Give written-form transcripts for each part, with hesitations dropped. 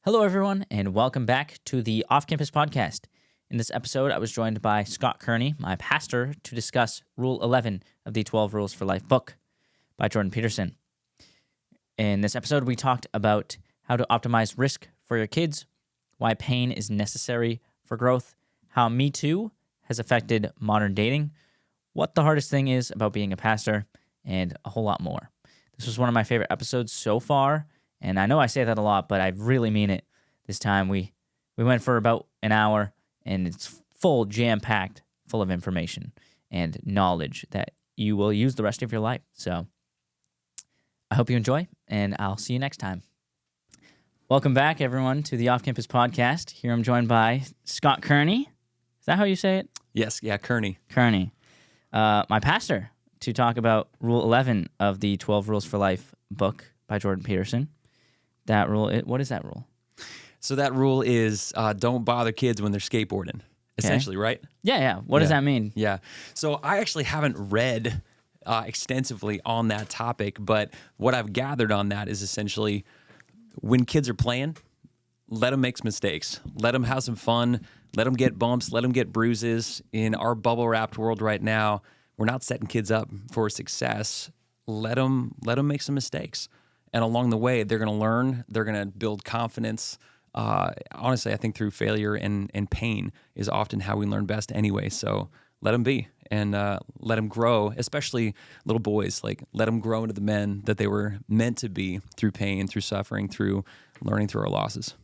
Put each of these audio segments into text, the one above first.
Hello, everyone, and welcome back to the Off-Campus Podcast. In this episode, I was joined by Scott Kearney, my pastor, to discuss Rule 11 of the 12 Rules for Life book by Jordan Peterson. In this episode, we talked about how to optimize risk for your kids, why pain is necessary for growth, how MeToo has affected modern dating, what the hardest thing is about being a pastor, and a whole lot more. This was one of my favorite episodes so far. And I know I say that a lot, but I really mean it this time. We went for about an hour, and it's full, jam-packed, full of information and knowledge that you will use the rest of your life. So I hope you enjoy, and I'll see you next time. Welcome back, everyone, to the Off-Campus Podcast. Here I'm joined by Scott Kearney. Is that how you say it? Yes, yeah, Kearney. Kearney, my pastor, to talk about Rule 11 of the 12 Rules for Life book by Jordan Peterson. That rule, what is that rule? So that rule is don't bother kids when they're skateboarding, essentially, right? Yeah. What does that mean? Yeah. So I actually haven't read extensively on that topic, but what I've gathered on that is essentially when kids are playing, let them make mistakes. Let them have some fun. Let them get bumps. Let them get bruises. In our bubble-wrapped world right now, we're not setting kids up for success. Let them make some mistakes. And along the way, they're going to learn. They're going to build confidence. Honestly, I think through failure and pain is often how we learn best anyway. So let them be and let them grow, especially little boys. Like, let them grow into the men that they were meant to be through pain, through suffering, through learning through our losses.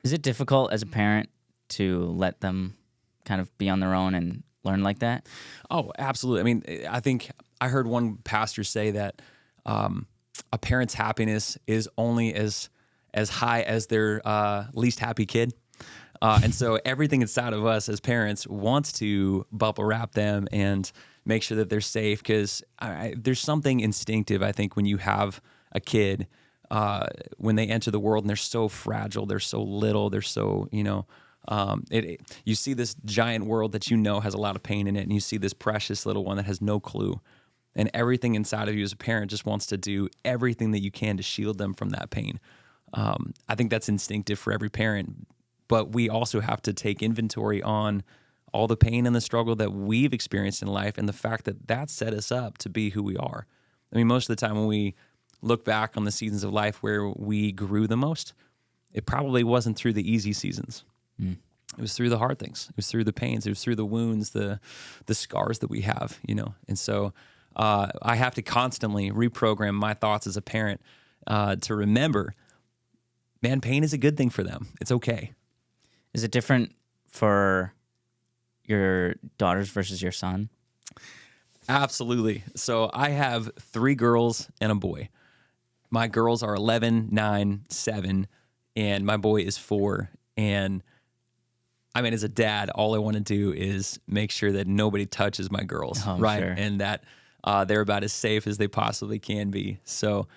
Is it difficult as a parent to let them kind of be on their own and learn like that? Oh, absolutely. I mean, I think I heard one pastor say that a parent's happiness is only as high as their least happy kid. And so everything inside of us as parents wants to bubble wrap them and make sure that they're safe, because there's something instinctive, I think, when you have a kid, when they enter the world and they're so fragile, they're so little, they're so, you see this giant world that has a lot of pain in it, and you see this precious little one that has no clue. And everything inside of you as a parent just wants to do everything that you can to shield them from that pain. I think that's instinctive for every parent, but we also have to take inventory on all the pain and the struggle that we've experienced in life and the fact that that set us up to be who we are. I mean, most of the time when we look back on the seasons of life where we grew the most, it probably wasn't through the easy seasons. It was through the hard things. It was through the pains. It was through the wounds, the scars that we have, And so I have to constantly reprogram my thoughts as a parent to remember, man, pain is a good thing for them. It's okay. Is it different for your daughters versus your son? Absolutely. So I have 3 girls and a boy. My girls are 11, 9, 7, and my boy is 4. And I mean, as a dad, all I want to do is make sure that nobody touches my girls, right? Sure. And that they're about as safe as they possibly can be. So,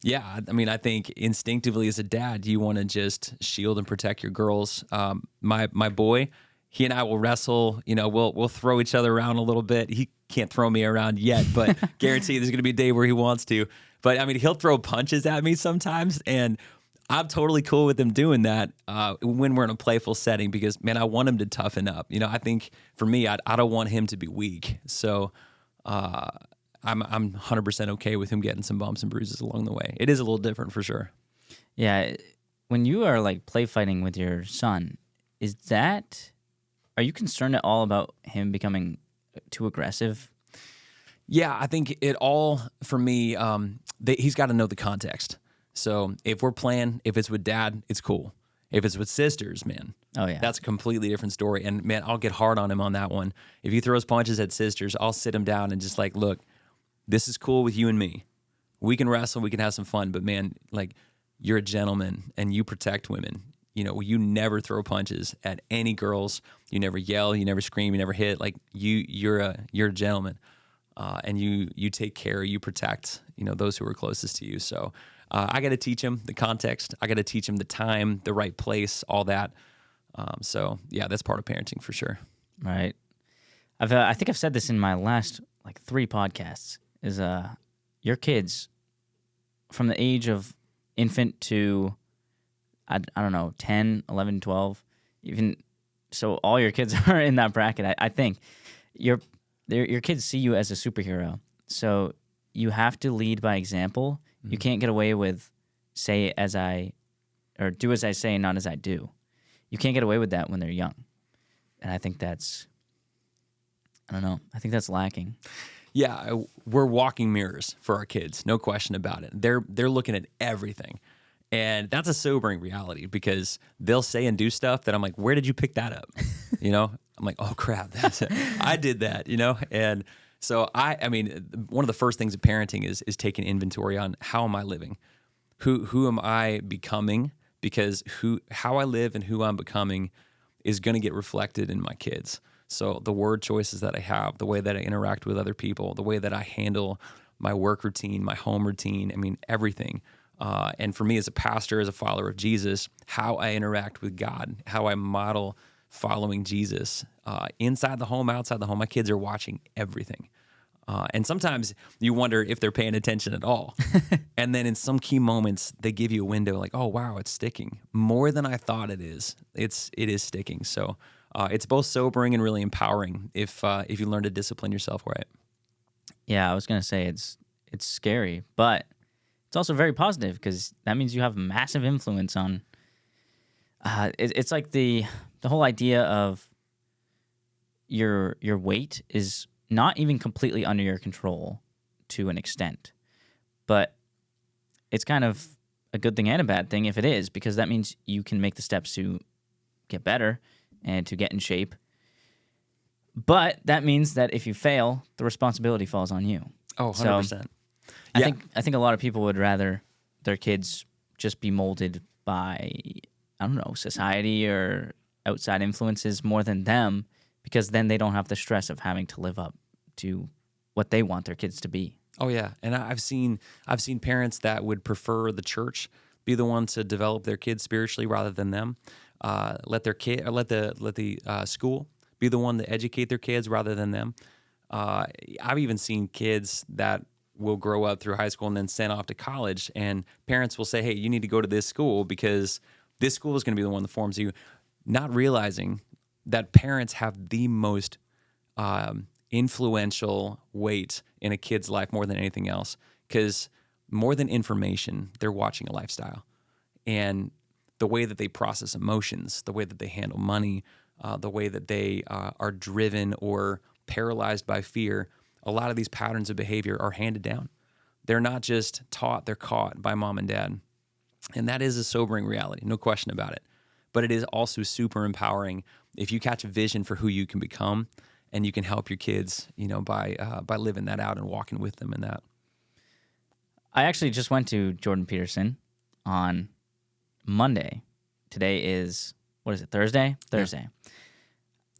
yeah, I mean, I think instinctively as a dad, you want to just shield and protect your girls. My boy, he and I will wrestle. We'll throw each other around a little bit. He can't throw me around yet, but guarantee there's going to be a day where he wants to. But I mean, he'll throw punches at me sometimes, and I'm totally cool with him doing that when we're in a playful setting, because, man, I want him to toughen up. I think for me, I don't want him to be weak. So I'm 100% okay with him getting some bumps and bruises along the way. It is a little different for sure. Yeah. When you are like play fighting with your son, are you concerned at all about him becoming too aggressive? Yeah, I think it all, for me, he's got to know the context. So if we're playing, if it's with dad, it's cool. If it's with sisters, man, that's a completely different story. And, man, I'll get hard on him on that one. If he throws punches at sisters, I'll sit him down and just like, look, this is cool with you and me. We can wrestle, we can have some fun, but, man, like, you're a gentleman and you protect women. You never throw punches at any girls. You never yell, you never scream, you never hit. Like, you're a gentleman, and you take care, you protect, those who are closest to you. So I got to teach him the context. I got to teach him the time, the right place, all that. So yeah, that's part of parenting for sure. Right. I think I've said this in my last 3 podcasts. Is your kids from the age of infant to I don't know, 10, 11, 12, even so all your kids are in that bracket. I think your kids see you as a superhero. So you have to lead by example. You can't get away with do as I say, not as I do. You can't get away with that when they're young. And I think that's lacking. Yeah, we're walking mirrors for our kids, no question about it. They're looking at everything. And that's a sobering reality because they'll say and do stuff that I'm like, where did you pick that up? I'm like, oh crap, I did that, And so I mean, one of the first things of parenting is taking inventory on how am I living? Who am I becoming? Because how I live and who I'm becoming is going to get reflected in my kids. So the word choices that I have, the way that I interact with other people, the way that I handle my work routine, my home routine, everything. And for me as a pastor, as a follower of Jesus, how I interact with God, how I model following Jesus inside the home, outside the home. My kids are watching everything. And sometimes you wonder if they're paying attention at all. And then in some key moments, they give you a window like, oh, wow, it's sticking. More than I thought it is. It is sticking. So it's both sobering and really empowering if you learn to discipline yourself right. Yeah, I was going to say it's scary, but it's also very positive because that means you have massive influence on it's like the whole idea of your weight is not even completely under your control to an extent, but it's kind of a good thing and a bad thing if it is, because that means you can make the steps to get better and to get in shape. But that means that if you fail, the responsibility falls on you. Oh, 100%. So, I think a lot of people would rather their kids just be molded by, I don't know, society or outside influences more than them, because then they don't have the stress of having to live up to what they want their kids to be. Oh yeah, and I've seen parents that would prefer the church be the one to develop their kids spiritually rather than them. Let the school be the one to educate their kids rather than them. I've even seen kids that will grow up through high school and then sent off to college, and parents will say, hey, you need to go to this school because this school is going to be the one that forms you, not realizing that parents have the most influential weight in a kid's life more than anything else, because more than information, they're watching a lifestyle. And the way that they process emotions, the way that they handle money, the way that they are driven or paralyzed by fear, a lot of these patterns of behavior are handed down. They're not just taught, they're caught by mom and dad. And that is a sobering reality, no question about it. But it is also super empowering if you catch a vision for who you can become, and you can help your kids, by living that out and walking with them in that. I actually just went to Jordan Peterson on Monday. Today is, Thursday? Thursday. Yeah.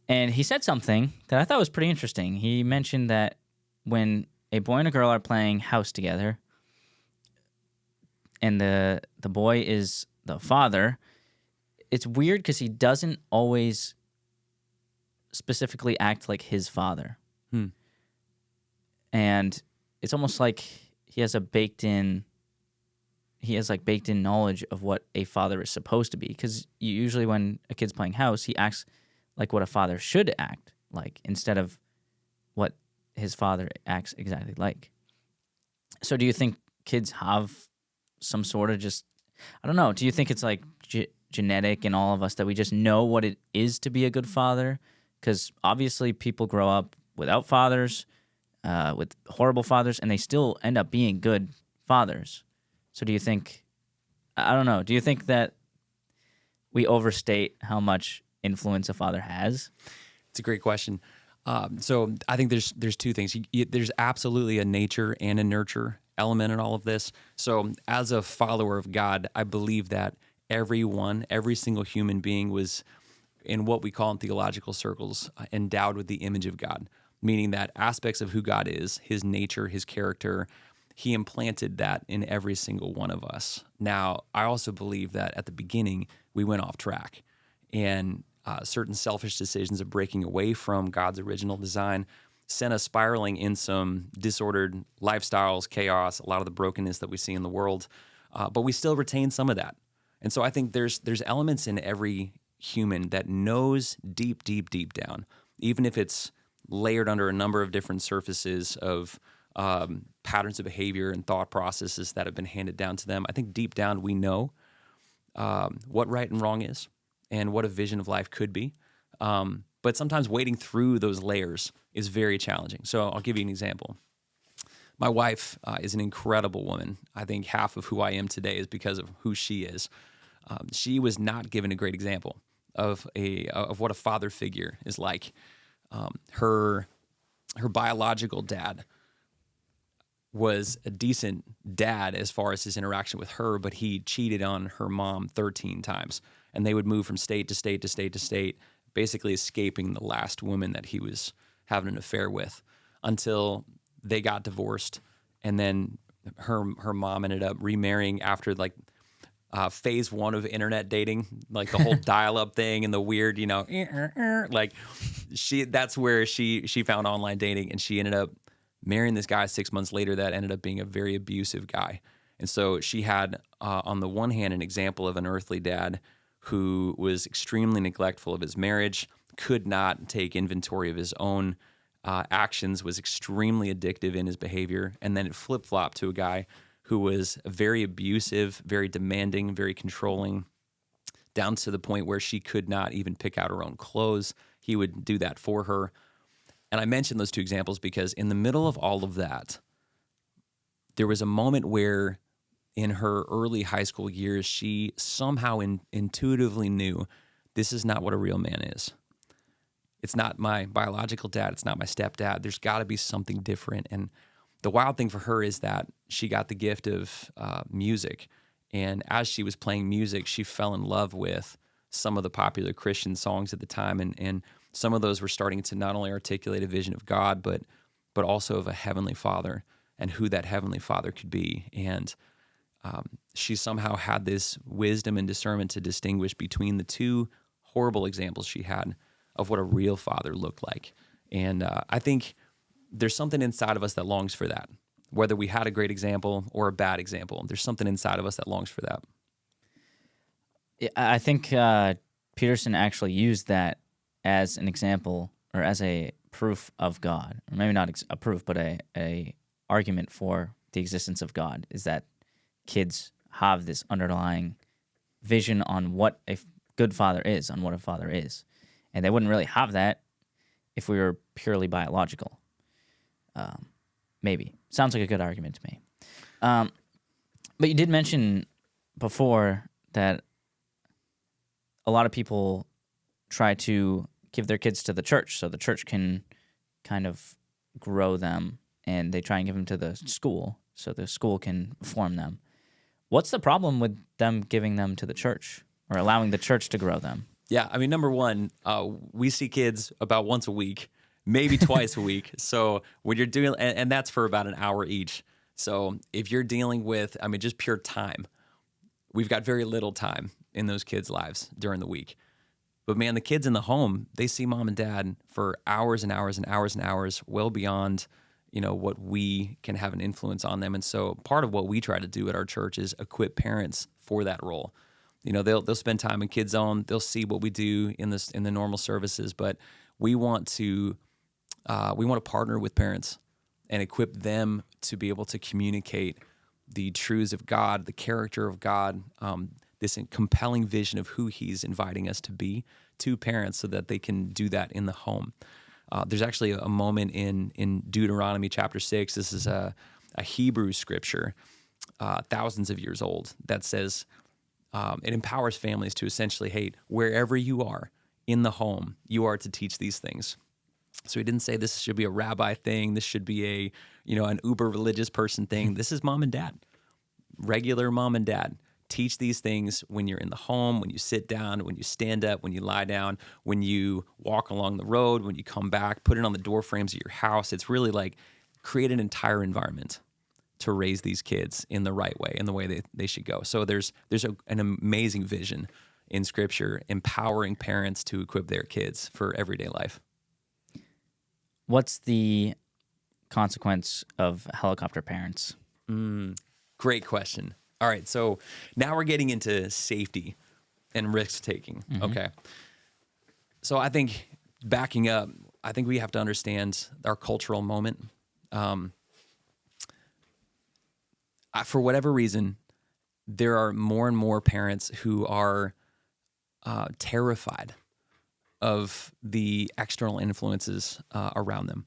And he said something that I thought was pretty interesting. He mentioned that when a boy and a girl are playing house together, and the boy is the father, it's weird because he doesn't always specifically act like his father. And it's almost like he has baked in knowledge of what a father is supposed to be, because usually when a kid's playing house, he acts like what a father should act like instead of what his father acts exactly like. So do you think kids have some sort of I don't know, do you think it's like genetic in all of us that we just know what it is to be a good father? Because obviously people grow up without fathers, with horrible fathers, and they still end up being good fathers. So do you think that we overstate how much influence a father has? It's a great question. So I think there's two things. There's absolutely a nature and a nurture element in all of this. So as a follower of God, I believe that every single human being was, in what we call in theological circles, endowed with the image of God, meaning that aspects of who God is, his nature, his character, he implanted that in every single one of us. Now, I also believe that at the beginning, we went off track, and certain selfish decisions of breaking away from God's original design sent us spiraling in some disordered lifestyles, chaos, a lot of the brokenness that we see in the world. But we still retain some of that. And so I think there's elements in every human that knows deep, deep, deep down, even if it's layered under a number of different surfaces of patterns of behavior and thought processes that have been handed down to them. I think deep down we know what right and wrong is and what a vision of life could be. But sometimes wading through those layers is very challenging. So I'll give you an example. My wife is an incredible woman. I think half of who I am today is because of who she is. She was not given a great example of what a father figure is like. Her biological dad was a decent dad as far as his interaction with her, but he cheated on her mom 13 times, and they would move from state to state to state to state, basically escaping the last woman that he was having an affair with until they got divorced. And then her mom ended up remarrying after like phase one of internet dating, like the whole dial-up thing and the weird, like that's where she found online dating, and she ended up marrying this guy 6 months later that ended up being a very abusive guy. And so she had, on the one hand, an example of an earthly dad who was extremely neglectful of his marriage, could not take inventory of his own actions, was extremely addictive in his behavior, and then it flip-flopped to a guy who was very abusive, very demanding, very controlling, down to the point where she could not even pick out her own clothes. He would do that for her. And I mentioned those two examples because in the middle of all of that, there was a moment where in her early high school years, she somehow intuitively knew this is not what a real man is. It's not my biological dad. It's not my stepdad. There's got to be something different. And the wild thing for her is that she got the gift of music. And as she was playing music, she fell in love with some of the popular Christian songs at the time. And some of those were starting to not only articulate a vision of God, but also of a heavenly Father and who that heavenly Father could be. And she somehow had this wisdom and discernment to distinguish between the two horrible examples she had of what a real father looked like. And I think there's something inside of us that longs for that. Whether we had a great example or a bad example, there's something inside of us that longs for that. I think Peterson actually used that as an example or as a proof of God, or maybe not a proof, but a argument for the existence of God, is that kids have this underlying vision on what a good father is, on what a father is. And they wouldn't really have that if we were purely biological. Maybe. Sounds like a good argument to me. But you did mention before that a lot of people try to give their kids to the church so the church can kind of grow them, and they try and give them to the school so the school can form them. What's the problem with them giving them to the church or allowing the church to grow them? Yeah, I mean, number one, we see kids about once a week, maybe twice a week. So when you're doing, and that's for about an hour each. So if you're dealing with, just pure time, we've got very little time in those kids' lives during the week. But man, the kids in the home, they see mom and dad for hours and hours and hours and hours, well beyond, what we can have an influence on them. And so part of what we try to do at our church is equip parents for that role. They'll spend time in Kids Zone. They'll see what we do in the normal services, but we want to partner with parents and equip them to be able to communicate the truths of God, the character of God, this compelling vision of who He's inviting us to be to parents, so that they can do that in the home. There's actually a moment in Deuteronomy chapter 6. This is a Hebrew scripture, thousands of years old, that says. It empowers families to essentially, hey, wherever you are in the home, you are to teach these things. So he didn't say this should be a rabbi thing. This should be an uber religious person thing. This is mom and dad, regular mom and dad. Teach these things when you're in the home, when you sit down, when you stand up, when you lie down, when you walk along the road, when you come back, put it on the door frames of your house. It's really like create an entire environment to raise these kids in the right way, in the way they should go. So there's an amazing vision in Scripture empowering parents to equip their kids for everyday life. What's the consequence of helicopter parents? Great question. All right. So now we're getting into safety and risk taking. Okay. So I think backing up, I think we have to understand our cultural moment. For whatever reason, there are more and more parents who are terrified of the external influences around them.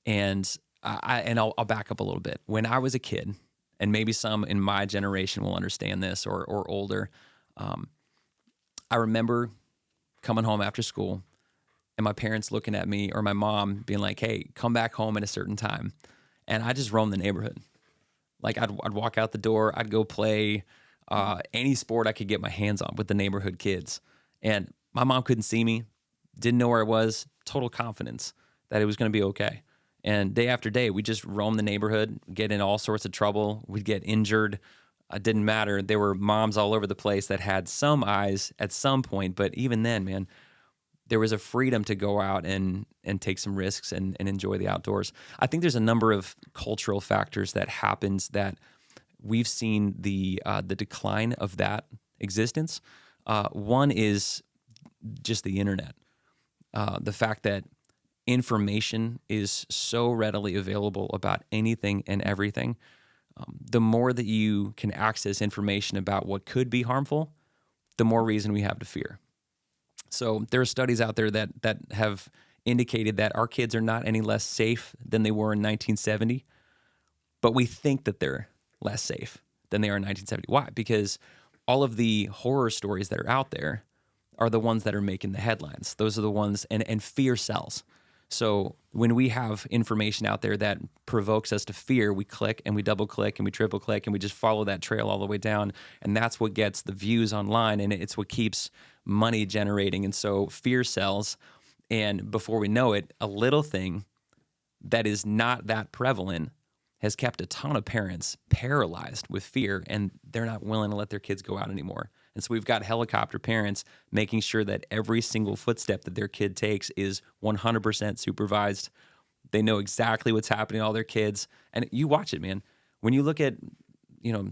And I'll back up a little bit. When I was a kid, and maybe some in my generation will understand this or older, I remember coming home after school and my parents looking at me or my mom being like, hey, come back home at a certain time. And I just roamed the neighborhood. Like I'd walk out the door, I'd go play any sport I could get my hands on with the neighborhood kids. And my mom couldn't see me, didn't know where I was, total confidence that it was going to be okay. And day after day, we just roamed the neighborhood, get in all sorts of trouble. We'd get injured. It didn't matter. There were moms all over the place that had some eyes at some point. But even then, man, there was a freedom to go out and take some risks and enjoy the outdoors. I think there's a number of cultural factors that happens that we've seen the decline of that existence. One is just the internet. The fact that information is so readily available about anything and everything. The more that you can access information about what could be harmful, the more reason we have to fear. So there are studies out there that have indicated that our kids are not any less safe than they were in 1970, but we think that they're less safe than they are in 1970. Why? Because all of the horror stories that are out there are the ones that are making the headlines. Those are the ones, and fear sells. So when we have information out there that provokes us to fear, we click and we double click and we triple click and we just follow that trail all the way down. And that's what gets the views online, and it's what keeps money generating. And so fear sells. And before we know it, a little thing that is not that prevalent has kept a ton of parents paralyzed with fear, and they're not willing to let their kids go out anymore. And so we've got helicopter parents making sure that every single footstep that their kid takes is 100% supervised. They know exactly what's happening to all their kids. And you watch it, man. When you look at,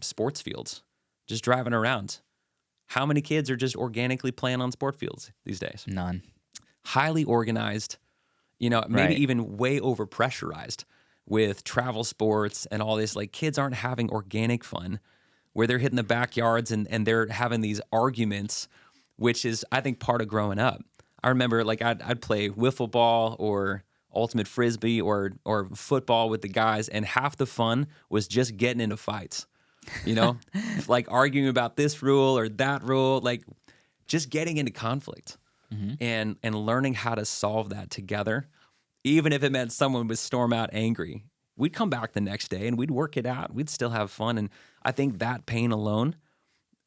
sports fields, just driving around, how many kids are just organically playing on sport fields these days? None. Highly organized, maybe Right. even way overpressurized with travel sports and all this. Like, kids aren't having organic fun where they're hitting the backyards and they're having these arguments, which is, I think, part of growing up. I remember, like, I'd play wiffle ball or ultimate frisbee or football with the guys, and half the fun was just getting into fights, like arguing about this rule or that rule, like just getting into conflict and learning how to solve that together. Even if it meant someone would storm out angry, we'd come back the next day and we'd work it out. We'd still have fun. And I think that pain alone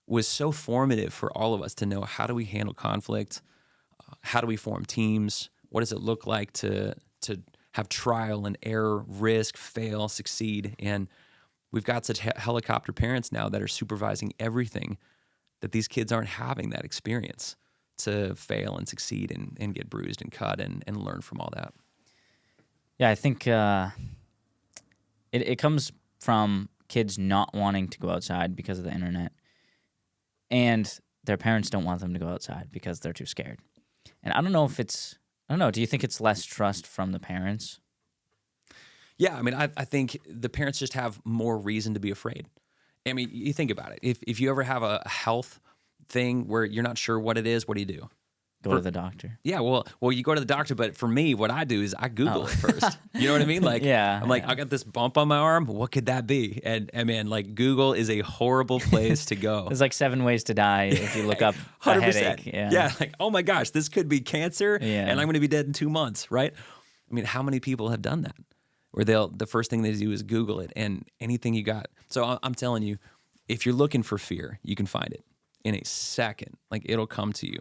was so formative for all of us to know, how do we handle conflict? How do we form teams? What does it look like to have trial and error, risk, fail, succeed? And we've got such helicopter parents now that are supervising everything, that these kids aren't having that experience to fail and succeed and get bruised and cut and learn from all that. Yeah, I think it comes from kids not wanting to go outside because of the internet, and their parents don't want them to go outside because they're too scared. And I don't know. Do you think it's less trust from the parents? Yeah, I mean, I think the parents just have more reason to be afraid. I mean, you think about it. If you ever have a health thing where you're not sure what it is, what do you do? Go to the doctor. Yeah, well, you go to the doctor, but for me, what I do is I Google it first. You know what I mean? Like, Yeah, I'm like, yeah. I got this bump on my arm. What could that be? And man, like, Google is a horrible place to go. There's like 7 ways to die if you look up a 100%. headache. Yeah, like, oh my gosh, this could be cancer, Yeah. and I'm going to be dead in 2 months, right? I mean, how many people have done that? Where the first thing they do is Google it, and anything you got. So I'm telling you, if you're looking for fear, you can find it in a second. Like, it'll come to you.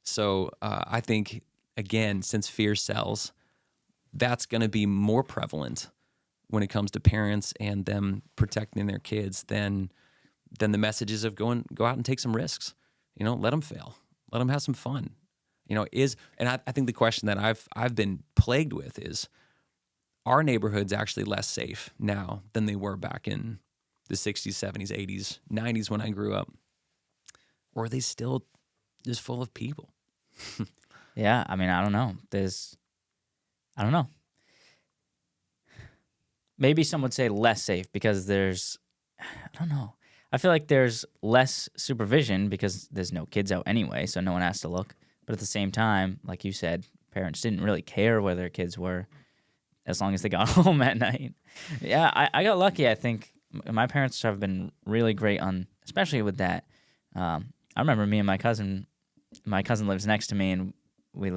So I think, again, since fear sells, that's going to be more prevalent when it comes to parents and them protecting their kids than the messages of go out and take some risks. Let them fail, let them have some fun. And I think the question that I've been plagued with is, are neighborhoods actually less safe now than they were back in the 60s, 70s, 80s, 90s when I grew up? Or are they still just full of people? Yeah, I mean, I don't know. I don't know. Maybe some would say less safe because I don't know. I feel like there's less supervision because there's no kids out anyway, so no one has to look. But at the same time, like you said, parents didn't really care where their kids were as long as they got home at night. Yeah, I got lucky, I think. My parents have been really great especially with that. I remember me and my cousin lives next to me, and we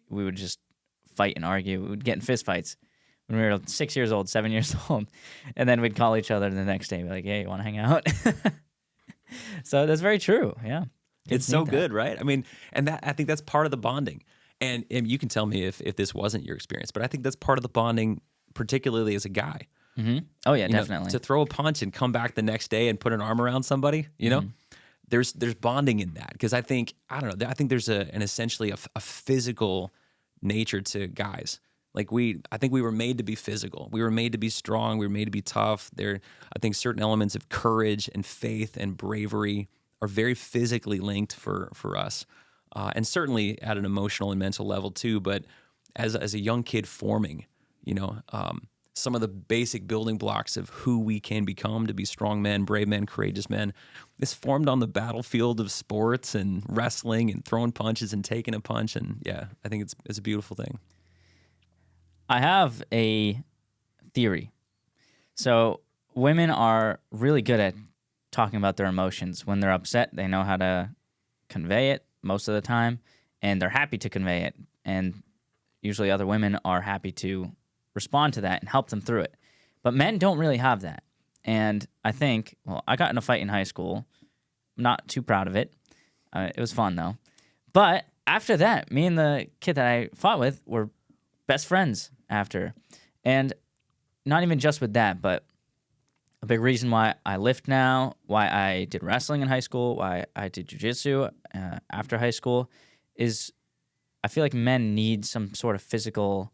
would just fight and argue. We would get in fist fights when we were 6 years old, 7 years old. And then we'd call each other the next day, be like, hey, you want to hang out? So that's very true. Yeah. It's so good, right? I mean, and I think that's part of the bonding. And you can tell me if this wasn't your experience, but I think that's part of the bonding, particularly as a guy. Mm-hmm. Oh, yeah, definitely. To throw a punch and come back the next day and put an arm around somebody, there's bonding in that. Because I think there's an essentially a physical nature to guys. Like I think we were made to be physical. We were made to be strong. We were made to be tough. I think certain elements of courage and faith and bravery are very physically linked for us. And certainly at an emotional and mental level too. But as a young kid forming, some of the basic building blocks of who we can become to be strong men, brave men, courageous men, is formed on the battlefield of sports and wrestling and throwing punches and taking a punch. And yeah, I think it's a beautiful thing. I have a theory. So women are really good at talking about their emotions. When they're upset, they know how to convey it most of the time, and they're happy to convey it. And usually other women are happy to respond to that and help them through it. But men don't really have that. And I think, I got in a fight in high school. I'm not too proud of it. It was fun, though. But after that, me and the kid that I fought with were best friends after. And not even just with that, but a big reason why I lift now, why I did wrestling in high school, why I did jiu-jitsu after high school, is I feel like men need some sort of physical,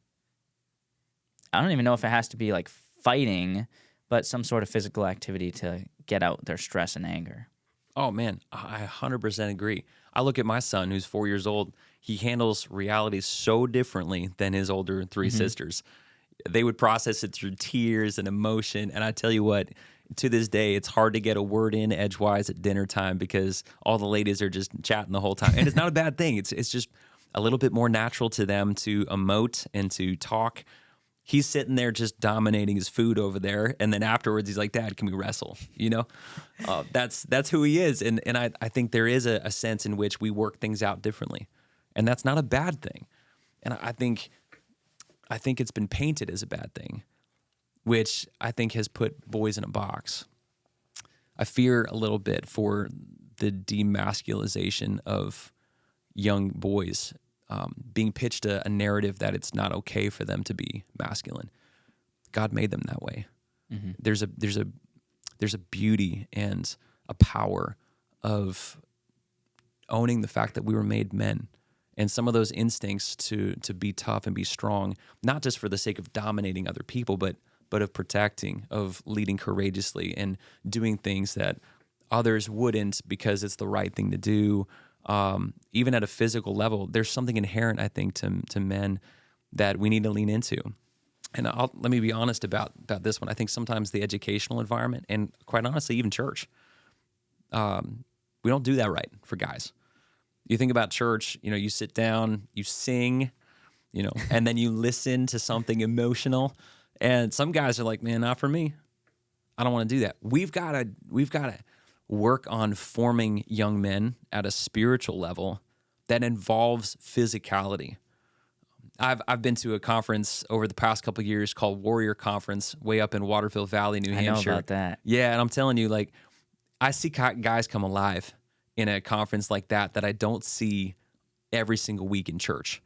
I don't even know if it has to be like fighting, but some sort of physical activity to get out their stress and anger. Oh, man, I 100% agree. I look at my son, who's 4 years old. He handles reality so differently than his older three sisters. They would process it through tears and emotion. And I tell you what, to this day, it's hard to get a word in edgewise at dinner time because all the ladies are just chatting the whole time. And it's not a bad thing. It's just a little bit more natural to them to emote and to talk. He's sitting there just dominating his food over there. And then afterwards, he's like, Dad, can we wrestle? That's who he is. And I think there is a sense in which we work things out differently. And that's not a bad thing. And I think it's been painted as a bad thing, which I think has put boys in a box. I fear a little bit for the demasculization of young boys, being pitched a narrative that it's not okay for them to be masculine. God made them that way. Mm-hmm. There's a beauty and a power of owning the fact that we were made men. And some of those instincts to be tough and be strong, not just for the sake of dominating other people, but of protecting, of leading courageously and doing things that others wouldn't because it's the right thing to do. Even at a physical level, there's something inherent, I think, to men that we need to lean into. And let me be honest about this one. I think sometimes the educational environment, and quite honestly, even church, we don't do that right for guys. You think about church, you sit down, you sing, and then you listen to something emotional. And some guys are like, man, not for me. I don't want to do that. We've got to work on forming young men at a spiritual level that involves physicality. I've been to a conference over the past couple of years called Warrior Conference way up in Waterville Valley, New Hampshire. I know about that. Yeah, and I'm telling you, I see guys come alive in a conference like that I don't see every single week in church.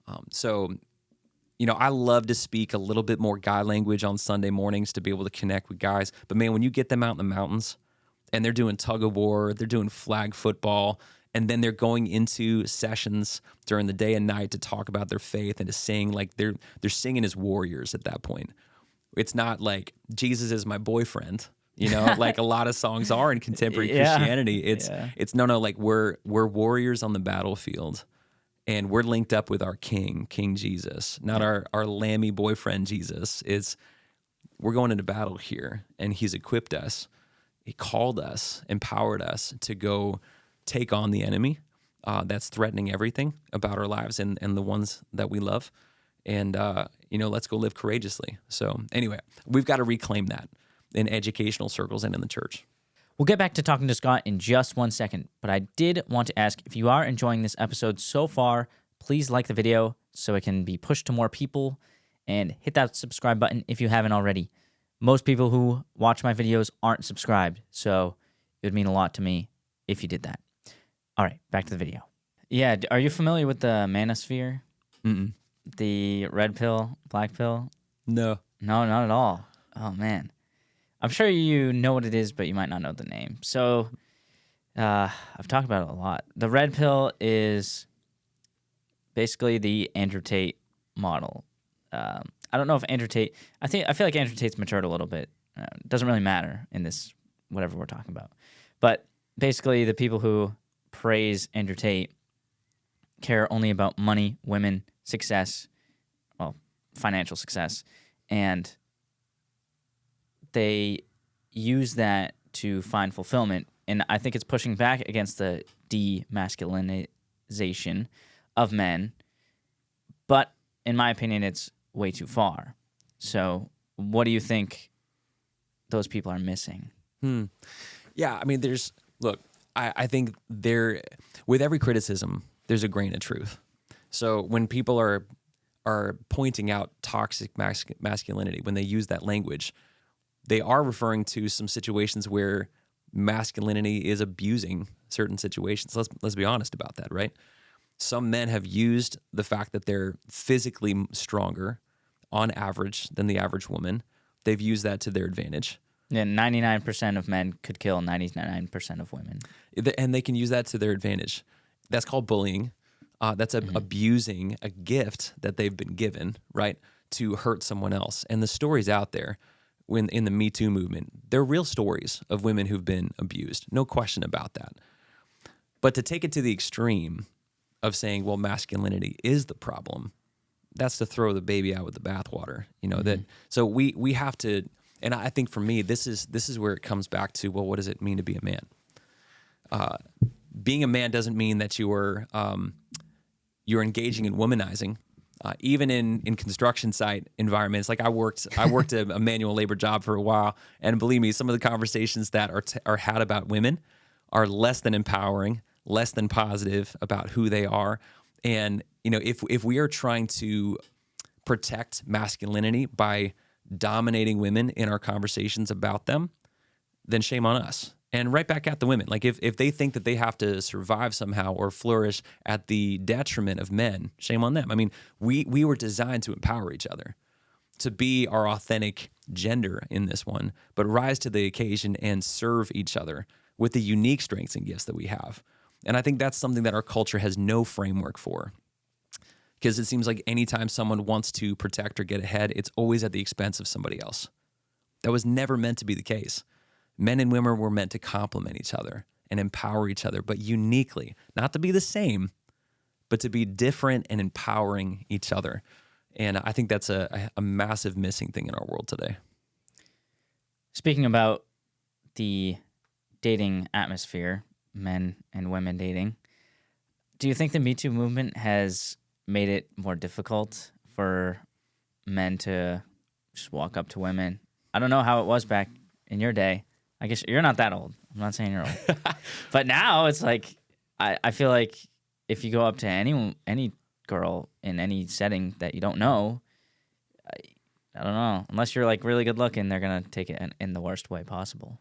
I love to speak a little bit more guy language on Sunday mornings to be able to connect with guys. But man, when you get them out in the mountains and they're doing tug of war, they're doing flag football, and then they're going into sessions during the day and night to talk about their faith and to sing, they're singing as warriors at that point. It's not like Jesus is my boyfriend. Like a lot of songs are in contemporary Yeah. Christianity. Yeah. It's no, like we're warriors on the battlefield, and we're linked up with our King Jesus, not our lammy boyfriend Jesus. We're going into battle here, and he's equipped us. He called us, empowered us to go take on the enemy that's threatening everything about our lives and the ones that we love. And, let's go live courageously. So anyway, we've got to reclaim that in educational circles and in the church. We'll get back to talking to Scott in just 1 second, but I did want to ask, if you are enjoying this episode so far, please like the video so it can be pushed to more people, and hit that subscribe button if you haven't already. Most people who watch my videos aren't subscribed, so it would mean a lot to me if you did that. All right, back to the video. Yeah, are you familiar with the manosphere? Mm-mm. The red pill, black pill? No. No, not at all. Oh, man. I'm sure you know what it is, but you might not know the name. So I've talked about it a lot. The red pill is basically the Andrew Tate model. I don't know if Andrew Tate... I feel like Andrew Tate's matured a little bit. It doesn't really matter in this, whatever we're talking about. But basically, the people who praise Andrew Tate care only about money, women, success, well, financial success, and they use that to find fulfillment. And I think it's pushing back against the demasculinization of men. But in my opinion, it's way too far. So what do you think those people are missing? Yeah, I mean, I think with every criticism, there's a grain of truth. So when people are pointing out toxic masculinity, when they use that language, they are referring to some situations where masculinity is abusing certain situations. Let's be honest about that, right? Some men have used the fact that they're physically stronger on average than the average woman. They've used that to their advantage. Yeah, 99% of men could kill 99% of women. And they can use that to their advantage. That's called bullying. That's abusing a gift that they've been given, right, to hurt someone else. And the stories out there in the MeToo movement, they're real stories of women who've been abused. No question about that. But to take it to the extreme of saying, well, masculinity is the problem, that's to throw the baby out with the bathwater. So we have to, and I think for me, this is where it comes back to, well, what does it mean to be a man? Being a man doesn't mean that you're engaging in womanizing. Even in construction site environments, like I worked a manual labor job for a while, and believe me, some of the conversations that are had about women are less than empowering, less than positive about who they are. And if we are trying to protect masculinity by dominating women in our conversations about them, then shame on us. And right back at the women. Like if they think that they have to survive somehow or flourish at the detriment of men, shame on them. I mean, we were designed to empower each other, to be our authentic gender in this one, but rise to the occasion and serve each other with the unique strengths and gifts that we have. And I think that's something that our culture has no framework for. Because it seems like anytime someone wants to protect or get ahead, it's always at the expense of somebody else. That was never meant to be the case. Men and women were meant to complement each other and empower each other, but uniquely, not to be the same, but to be different and empowering each other. And I think that's a massive missing thing in our world today. Speaking about the dating atmosphere, men and women dating, do you think the Me Too movement has made it more difficult for men to just walk up to women? I don't know how it was back in your day. I guess you're not that old. I'm not saying you're old. But now it's like, I feel like if you go up to any girl in any setting that you don't know, I don't know. Unless you're like really good looking, they're going to take it in the worst way possible.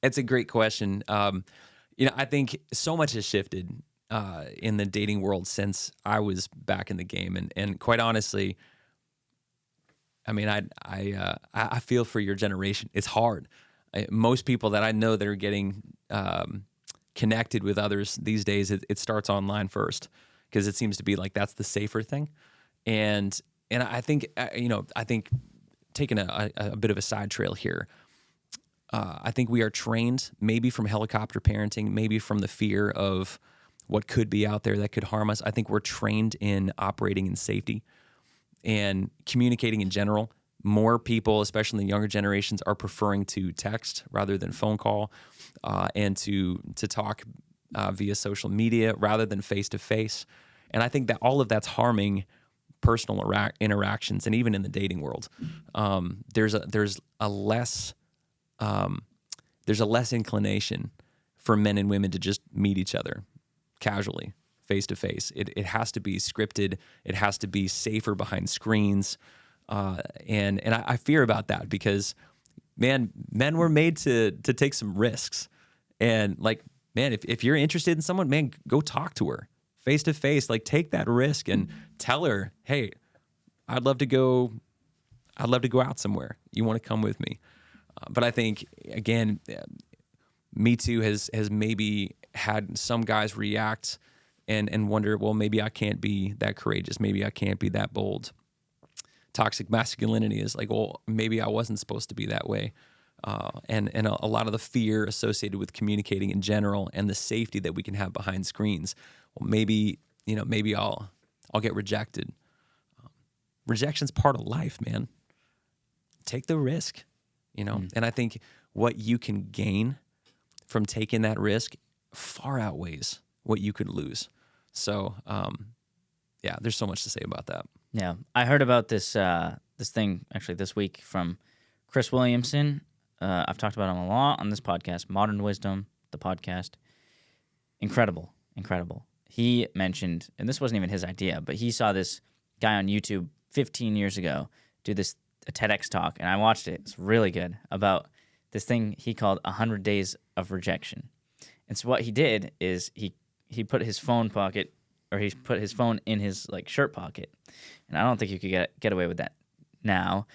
It's a great question. I think so much has shifted in the dating world since I was back in the game. And quite honestly, I mean, I feel for your generation. It's hard. Most people that I know that are getting connected with others these days, it starts online first because it seems to be like that's the safer thing. And I think I think taking a bit of a side trail here. I think we are trained maybe from helicopter parenting, maybe from the fear of what could be out there that could harm us. I think we're trained in operating in safety and communicating in general. More people, especially in the younger generations, are preferring to text rather than phone call, and to talk via social media rather than face to face. And I think that all of that's harming personal interactions, and even in the dating world, there's a less inclination for men and women to just meet each other casually, face to face. It has to be scripted. It has to be safer behind screens. And I fear about that because, man, men were made to take some risks. And like, man, if you're interested in someone, man, go talk to her face to face. Like, take that risk and tell her, hey, I'd love to go out somewhere. You want to come with me? But I think, again, MeToo has maybe had some guys react and wonder, well, maybe I can't be that courageous. Maybe I can't be that bold. Toxic masculinity is like, well, maybe I wasn't supposed to be that way. And a lot of the fear associated with communicating in general and the safety that we can have behind screens. Well, maybe I'll get rejected. Rejection's part of life, man. Take the risk, And I think what you can gain from taking that risk far outweighs what you could lose. So, there's so much to say about that. Yeah, I heard about this thing actually this week from Chris Williamson. I've talked about him a lot on this podcast, Modern Wisdom, the podcast. Incredible. He mentioned, and this wasn't even his idea, but he saw this guy on YouTube 15 years ago do a TEDx talk, and I watched it. It's really good, about this thing he called 100 Days of Rejection. And so what he did is he put his phone in his shirt pocket. And I don't think you could get away with that now.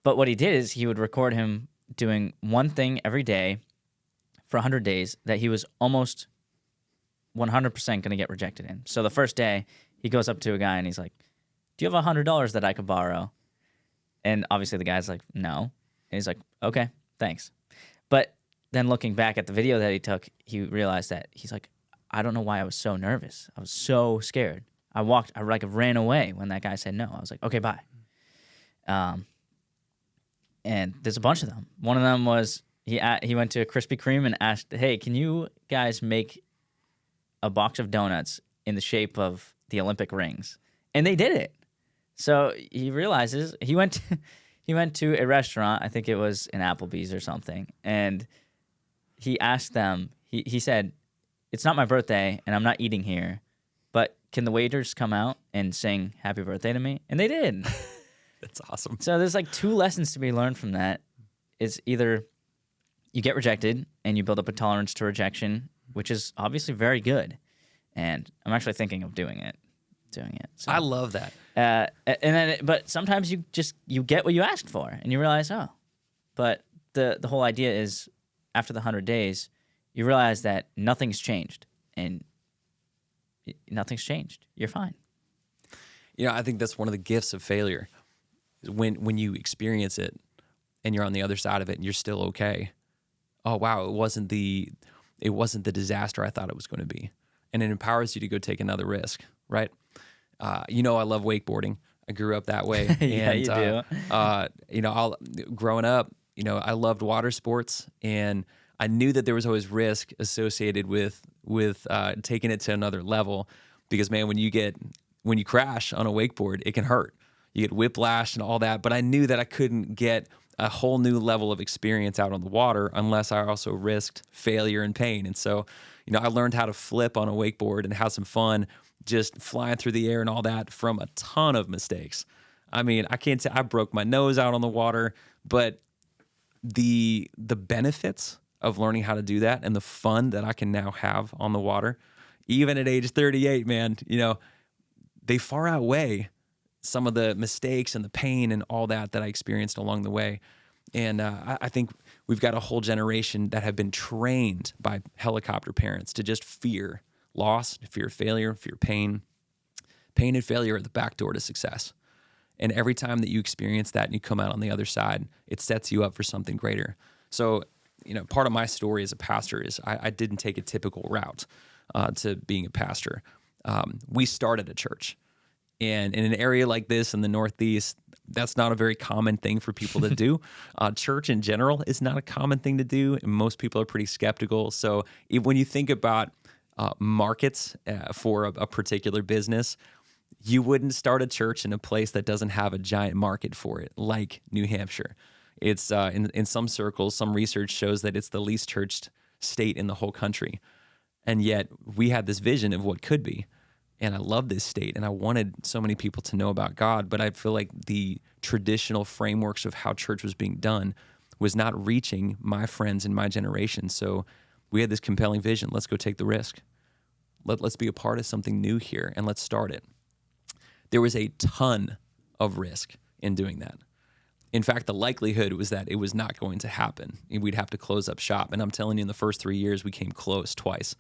But what he did is he would record him doing one thing every day for 100 days that he was almost 100% going to get rejected in. So the first day, he goes up to a guy and he's like, do you have $100 that I could borrow? And obviously the guy's like, no. And he's like, okay, thanks. But then looking back at the video that he took, he realized that he's like, I don't know why I was so nervous. I was so scared. I ran away when that guy said no. I was like, okay, bye. And there's a bunch of them. One of them was he went to a Krispy Kreme and asked, hey, can you guys make a box of donuts in the shape of the Olympic rings? And they did it. So he realizes he went to a restaurant. I think it was an Applebee's or something. And he asked them, he said, it's not my birthday and I'm not eating here, but can the waiters come out and sing happy birthday to me? And they did. That's awesome. So there's two lessons to be learned from that. It's either you get rejected and you build up a tolerance to rejection, which is obviously very good. And I'm actually thinking of doing it. So, I love that. But sometimes you get what you asked for and you realize, oh, but the whole idea is after the 100 days, you realize that nothing's changed, and nothing's changed. You're fine. I think that's one of the gifts of failure. When you experience it and you're on the other side of it and you're still okay. Oh, wow, it wasn't the disaster I thought it was going to be. And it empowers you to go take another risk, right? I love wakeboarding. I grew up that way. Yeah, and, you do. Growing up, I loved water sports, and I knew that there was always risk associated with taking it to another level, because, man, when you crash on a wakeboard, it can hurt. You get whiplash and all that. But I knew that I couldn't get a whole new level of experience out on the water unless I also risked failure and pain. And so, I learned how to flip on a wakeboard and have some fun just flying through the air and all that from a ton of mistakes. I mean, I can't say I broke my nose out on the water, but the benefits of learning how to do that and the fun that I can now have on the water, even at age 38, man, they far outweigh some of the mistakes and the pain and all that I experienced along the way. And I think we've got a whole generation that have been trained by helicopter parents to just fear loss, fear failure, fear pain. Pain and failure are the back door to success. And every time that you experience that and you come out on the other side, it sets you up for something greater. So, part of my story as a pastor is I didn't take a typical route to being a pastor. We started a church. And in an area like this in the Northeast, that's not a very common thing for people to do. Church in general is not a common thing to do, and most people are pretty skeptical. So when you think about markets for a particular business, you wouldn't start a church in a place that doesn't have a giant market for it, like New Hampshire. It's in some circles, some research shows that it's the least churched state in the whole country. And yet we had this vision of what could be. And I love this state, and I wanted so many people to know about God, but I feel like the traditional frameworks of how church was being done was not reaching my friends in my generation. So we had this compelling vision. Let's go take the risk. Let's be a part of something new here, and let's start it. There was a ton of risk in doing that. In fact, the likelihood was that it was not going to happen. We'd have to close up shop. And I'm telling you, in the first 3 years, we came close twice.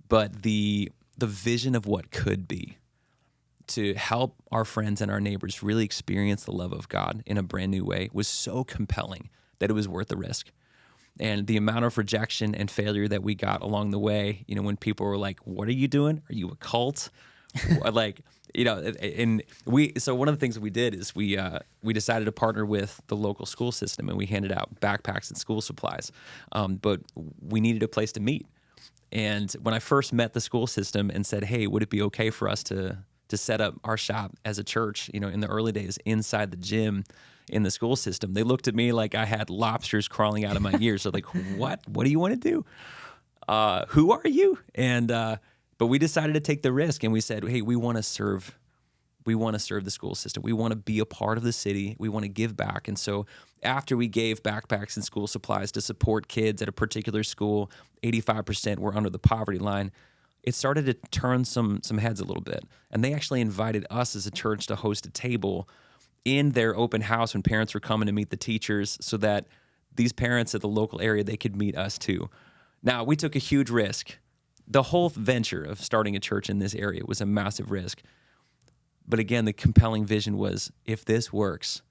But the vision of what could be, to help our friends and our neighbors really experience the love of God in a brand new way, was so compelling that it was worth the risk. And the amount of rejection and failure that we got along the way, when people were like, "What are you doing? Are you a cult?" So one of the things that we did is we decided to partner with the local school system, and we handed out backpacks and school supplies. But we needed a place to meet. And when I first met the school system and said, "Hey, would it be okay for us to set up our shop as a church, in the early days inside the gym in the school system?" They looked at me like I had lobsters crawling out of my ears. They're like, "What? What do you want to do? Who are you?" And but we decided to take the risk, and we said, "Hey, we want to serve. We want to serve the school system. We want to be a part of the city. We want to give back." And so after we gave backpacks and school supplies to support kids at a particular school, 85% were under the poverty line. It started to turn some heads a little bit. And they actually invited us as a church to host a table in their open house when parents were coming to meet the teachers, so that these parents at the local area, they could meet us too. Now, we took a huge risk. The whole venture of starting a church in this area was a massive risk. But again, the compelling vision was, if this works,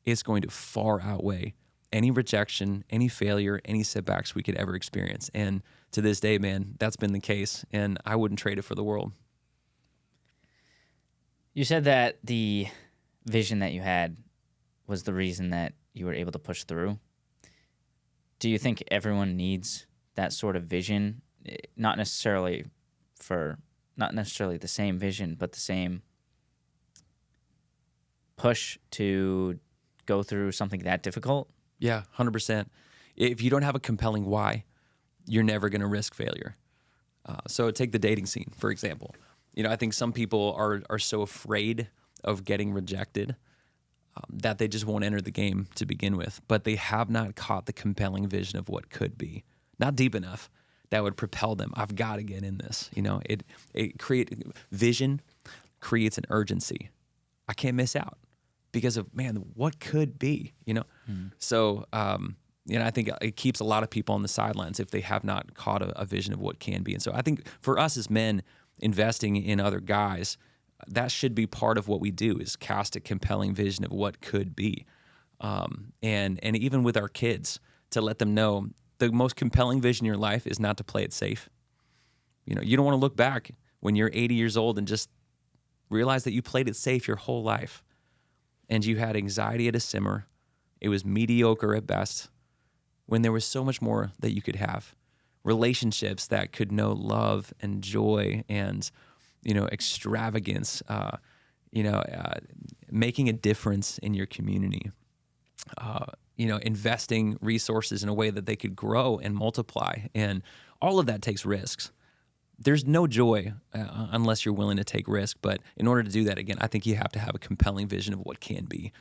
it's going to far outweigh any rejection, any failure, any setbacks we could ever experience. And to this day, man, that's been the case, and I wouldn't trade it for the world. You said that the vision that you had was the reason that you were able to push through. Do you think everyone needs that sort of vision? Not necessarily the same vision, but the same push to go through something that difficult? Yeah, 100%. If you don't have a compelling why, you're never going to risk failure. So take the dating scene, for example. I think some people are so afraid of getting rejected that they just won't enter the game to begin with. But they have not caught the compelling vision of what could be. Not deep enough that would propel them. I've got to get in this. Vision creates an urgency. I can't miss out because of, man, what could be, So, I think it keeps a lot of people on the sidelines if they have not caught a vision of what can be. And so I think for us as men, investing in other guys, that should be part of what we do, is cast a compelling vision of what could be. And even with our kids, to let them know the most compelling vision in your life is not to play it safe. You don't want to look back when you're 80 years old and just realize that you played it safe your whole life and you had anxiety at a simmer. It was mediocre at best, when there was so much more that you could have. Relationships that could know love and joy and, extravagance, making a difference in your community, investing resources in a way that they could grow and multiply. And all of that takes risks. There's no joy unless you're willing to take risk. But in order to do that, again, I think you have to have a compelling vision of what can be.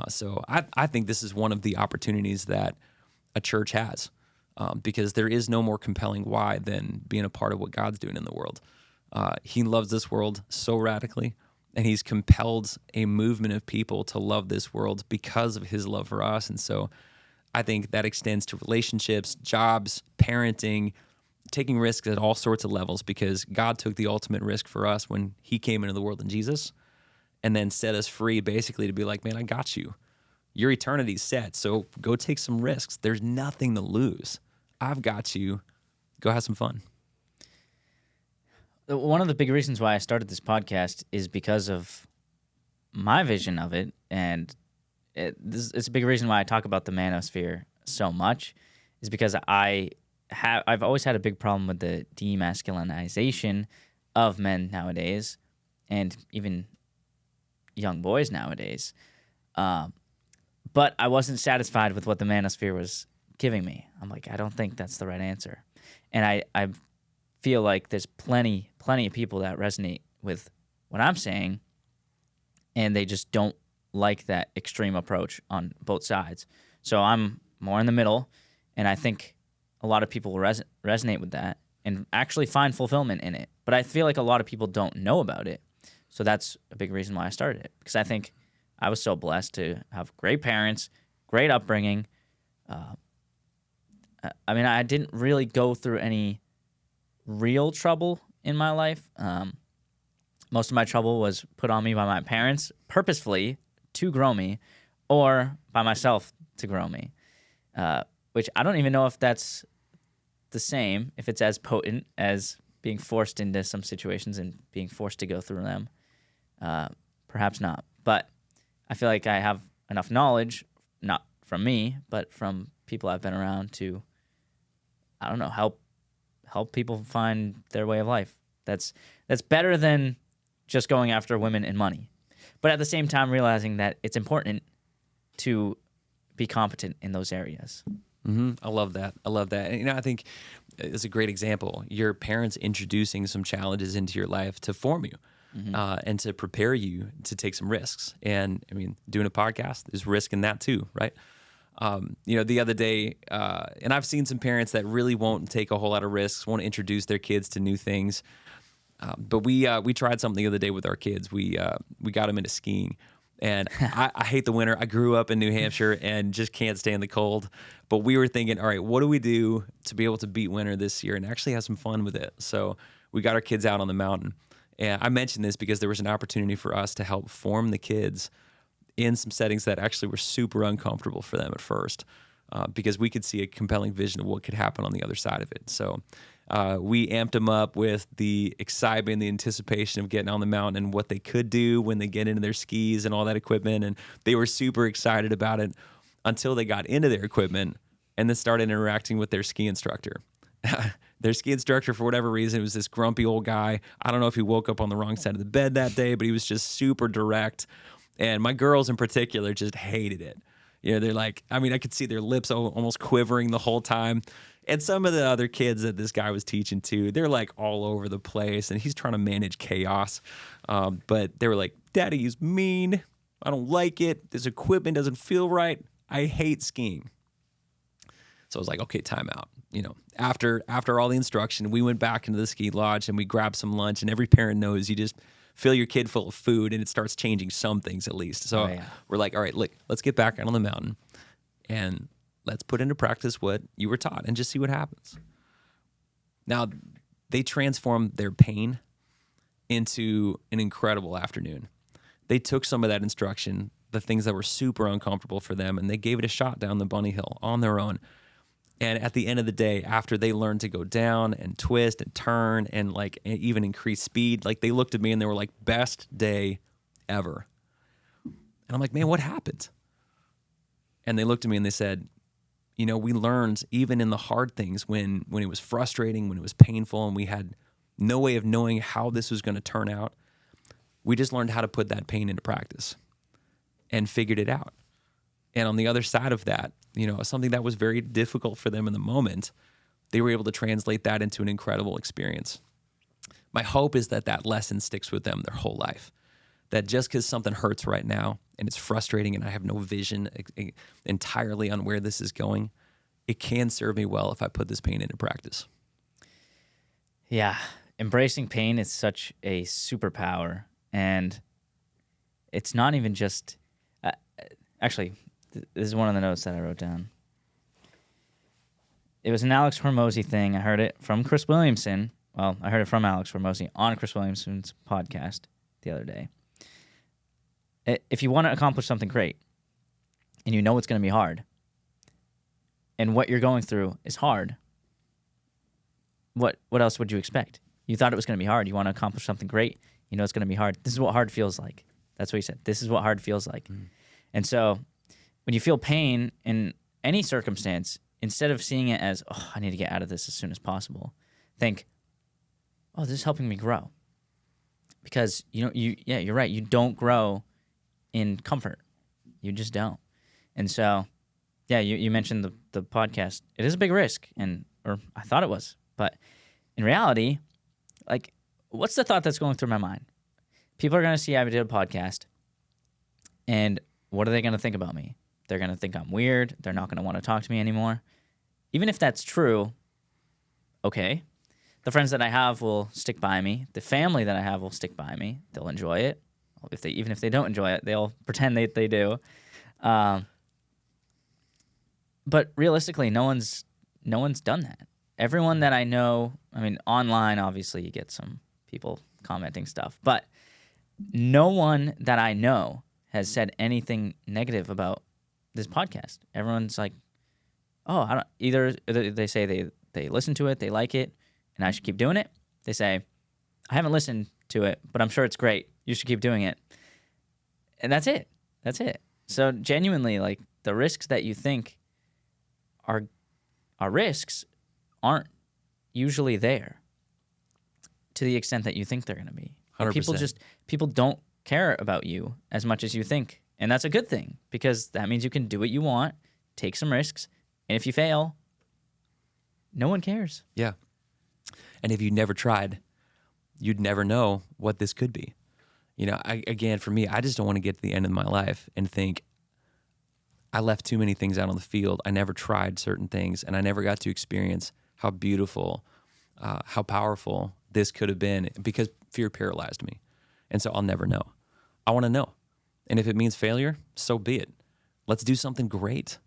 So I think this is one of the opportunities that a church has, because there is no more compelling why than being a part of what God's doing in the world. He loves this world so radically, and he's compelled a movement of people to love this world because of his love for us. And so I think that extends to relationships, jobs, parenting, taking risks at all sorts of levels, because God took the ultimate risk for us when he came into the world in Jesus. and then set us free basically to be like, man, I got you. Your eternity's set, so go take some risks. There's nothing to lose. I've got you. Go have some fun. One of the big reasons why I started this podcast is because of my vision of it, and it's a big reason why I talk about the manosphere so much, is because I've always had a big problem with the demasculinization of men nowadays, and even young boys nowadays. But I wasn't satisfied with what the manosphere was giving me. I'm like, I don't think that's the right answer. And I feel like there's plenty of people that resonate with what I'm saying, and they just don't like that extreme approach on both sides. So I'm more in the middle, and I think a lot of people will resonate with that and actually find fulfillment in it. But I feel like a lot of people don't know about it. So that's a big reason why I started it, because I think I was so blessed to have great parents, great upbringing. I mean, I didn't really go through any real trouble in my life. Most of my trouble was put on me by my parents purposefully to grow me, or by myself to grow me, which I don't even know if that's the same, if it's as potent as being forced into some situations and being forced to go through them. Perhaps not. But I feel like I have enough knowledge, not from me, but from people I've been around to, I don't know, help people find their way of life. That's better than just going after women and money. But at the same time, realizing that it's important to be competent in those areas. Mm-hmm. I love that. And, I think it's a great example. Your parents introducing some challenges into your life to form you. And to prepare you to take some risks. And I mean, doing a podcast, there's risk in that too, right? The other day, and I've seen some parents that really won't take a whole lot of risks, won't introduce their kids to new things. But we tried something the other day with our kids. We got them into skiing. And I hate the winter. I grew up in New Hampshire and just can't stand the cold. But we were thinking, all right, what do we do to be able to beat winter this year and actually have some fun with it? So we got our kids out on the mountain. And I mentioned this because there was an opportunity for us to help form the kids in some settings that actually were super uncomfortable for them at first, because we could see a compelling vision of what could happen on the other side of it. So we amped them up with the excitement, the anticipation of getting on the mountain and what they could do when they get into their skis and all that equipment. And they were super excited about it until they got into their equipment and then started interacting with their ski instructor. Their ski instructor, for whatever reason, was this grumpy old guy. I don't know if he woke up on the wrong side of the bed that day, but he was just super direct. And my girls in particular just hated it. They're like, I mean, I could see their lips almost quivering the whole time. And some of the other kids that this guy was teaching to, they're like all over the place, and he's trying to manage chaos. But they were like, Daddy, he's mean. I don't like it. This equipment doesn't feel right. I hate skiing. So I was like, okay, time out. After all the instruction, we went back into the ski lodge and we grabbed some lunch. And every parent knows you just fill your kid full of food and it starts changing some things at least. So we're like, all right, look, let's get back out on the mountain and let's put into practice what you were taught and just see what happens. Now, they transformed their pain into an incredible afternoon. They took some of that instruction, the things that were super uncomfortable for them, and they gave it a shot down the bunny hill on their own. And at the end of the day, after they learned to go down and twist and turn and like even increase speed, like they looked at me and they were like, best day ever. And I'm like, man, what happened? And they looked at me and they said, we learned even in the hard things when it was frustrating, when it was painful, and we had no way of knowing how this was going to turn out, we just learned how to put that pain into practice and figured it out. And on the other side of that, something that was very difficult for them in the moment, they were able to translate that into an incredible experience. My hope is that lesson sticks with them their whole life. That just because something hurts right now and it's frustrating and I have no vision entirely on where this is going, it can serve me well if I put this pain into practice. Yeah, embracing pain is such a superpower. And it's not even just... actually... This is one of the notes that I wrote down. It was an Alex Hormozy thing. I heard it from Chris Williamson. Well, I heard it from Alex Hormozy on Chris Williamson's podcast the other day. if you want to accomplish something great and you know it's going to be hard and what you're going through is hard, what else would you expect? You thought it was going to be hard. You want to accomplish something great. You know it's going to be hard. This is what hard feels like. That's what he said. This is what hard feels like. And so when you feel pain in any circumstance, instead of seeing it as, oh, I need to get out of this as soon as possible, think, oh, this is helping me grow. Because you're right. You don't grow in comfort. You just don't. And so, yeah, you mentioned the podcast. It is a big risk, or I thought it was. But in reality, like, what's the thought that's going through my mind? People are going to see I did a podcast, and what are they going to think about me? They're going to think I'm weird. They're not going to want to talk to me anymore. Even if that's true, okay. The friends that I have will stick by me. The family that I have will stick by me. They'll enjoy it. Even if they don't enjoy it, they'll pretend they do. But realistically, no one's done that. Everyone that I know, I mean, online, obviously, you get some people commenting stuff, but no one that I know has said anything negative about this podcast. Everyone's like, oh, either they say they listen to it, they like it, and I should keep doing it. They say, I haven't listened to it, but I'm sure it's great. You should keep doing it. And that's it. That's it. So genuinely, like, the risks that you think are risks aren't usually there to the extent that you think they're going to be. 100%. People don't care about you as much as you think. And that's a good thing, because that means you can do what you want, take some risks, and if you fail, no one cares. Yeah. And if you never tried, you'd never know what this could be. You know, again, for me, I just don't want to get to the end of my life and think, I left too many things out on the field. I never tried certain things, and I never got to experience how beautiful, how powerful this could have been, because fear paralyzed me. And so I'll never know. I want to know. And if it means failure, so be it. Let's do something great.